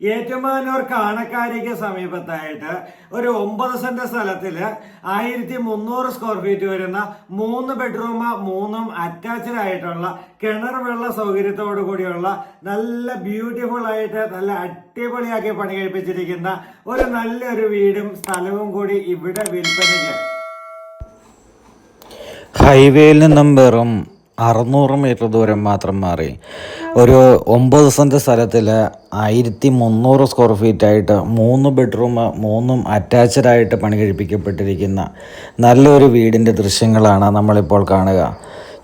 ഏറ്റുമാനൂർ കാണക്കാരിക്ക് സമീപത്തായിട്ട് ഒരു 9 saint സ്ഥലത്തില് 1300 square feet വരുന്ന 3 bedroom 3 attached ആയിട്ടുള്ള കിണർ വെള്ള സൗകര്യത്തോടു കൂടിയുള്ള നല്ല ബ്യൂട്ടിഫുൾ ആയിട്ട് നല്ല അടിപൊളിയാക്കി പണി കഴിപ്പിച്ചിരിക്കുന്ന ഒരു നല്ലൊരു വീടും സ്ഥലവും കൂടി ഇവിടെ വിൽപ്പനയ്ക്ക്. ഹൈവേയിൽ നിന്നും വെറും 600 മീറ്റർ ദൂരം മാത്രം മാറി ഒരു 9 സെൻറ്റ് സ്ഥലത്തിൽ 1300 സ്ക്വയർ ഫീറ്റായിട്ട് 3 ബെഡ്റൂം 3 അറ്റാച്ച്ഡായിട്ട് പണി കഴിപ്പിക്കപ്പെട്ടിരിക്കുന്ന നല്ലൊരു വീടിൻ്റെ ദൃശ്യങ്ങളാണ് നമ്മളിപ്പോൾ കാണുക.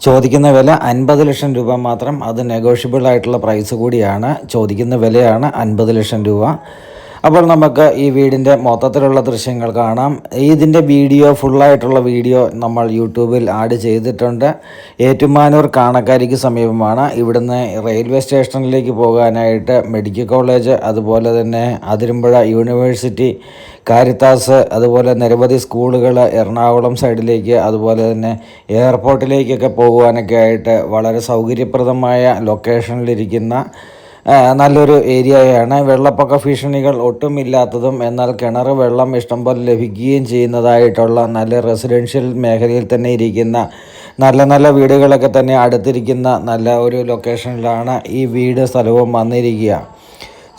ചോദിക്കുന്ന വില 50 ലക്ഷം രൂപ മാത്രം. അത് നെഗോഷ്യബിൾ ആയിട്ടുള്ള പ്രൈസ് കൂടിയാണ്. ചോദിക്കുന്ന വിലയാണ് 50 ലക്ഷം രൂപ. അപ്പോൾ നമുക്ക് ഈ വീടിൻ്റെ മൊത്തത്തിലുള്ള ദൃശ്യങ്ങൾ കാണാം. ഇതിൻ്റെ വീഡിയോ ഫുള്ളായിട്ടുള്ള വീഡിയോ നമ്മൾ യൂട്യൂബിൽ ആഡ് ചെയ്തിട്ടുണ്ട്. ഏറ്റുമാനൂർ കാണക്കാരിക്ക് സമീപമാണ്. ഇവിടുന്ന് റെയിൽവേ സ്റ്റേഷനിലേക്ക് പോകാനായിട്ട് മെഡിക്കൽ കോളേജ്, അതുപോലെ തന്നെ അതിരമ്പുഴ യൂണിവേഴ്സിറ്റി, കാരിത്താസ്, അതുപോലെ നിരവധി സ്കൂളുകൾ എറണാകുളം സൈഡിലേക്ക്, അതുപോലെ തന്നെ എയർപോർട്ടിലേക്കൊക്കെ പോകുവാനൊക്കെ ആയിട്ട് വളരെ സൗകര്യപ്രദമായ ലൊക്കേഷനിലിരിക്കുന്ന നല്ലൊരു ഏരിയയാണ്. വെള്ളപ്പൊക്ക ഭീഷണികൾ ഒട്ടുമില്ലാത്തതും എന്നാൽ കിണർ വെള്ളം ഇഷ്ടംപോലെ ലഭിക്കുകയും ചെയ്യുന്നതായിട്ടുള്ള നല്ല റെസിഡൻഷ്യൽ മേഖലയിൽ തന്നെ ഇരിക്കുന്ന നല്ല വീടുകളൊക്കെ തന്നെ അടുത്തിരിക്കുന്ന നല്ല ഒരു ലൊക്കേഷനിലാണ് ഈ വീട് സ്ഥലവും വന്നിരിക്കുക.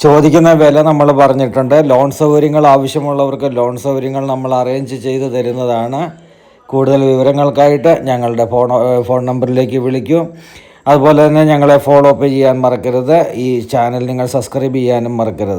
ചോദിക്കുന്ന വില നമ്മൾ പറഞ്ഞിട്ടുണ്ട്. ലോൺ സൗകര്യങ്ങൾ ആവശ്യമുള്ളവർക്ക് ലോൺ സൗകര്യങ്ങൾ നമ്മൾ അറേഞ്ച് ചെയ്ത് തരുന്നതാണ്. കൂടുതൽ വിവരങ്ങൾക്കായിട്ട് ഞങ്ങളുടെ ഫോൺ നമ്പറിലേക്ക് വിളിക്കൂ. അതുപോലെ തന്നെ ഞങ്ങളെ ഫോളോ അപ്പ് ചെയ്യാൻ മറക്കരുത്. ഈ ചാനൽ നിങ്ങൾ സബ്സ്ക്രൈബ് ചെയ്യാനും മറക്കരുത്.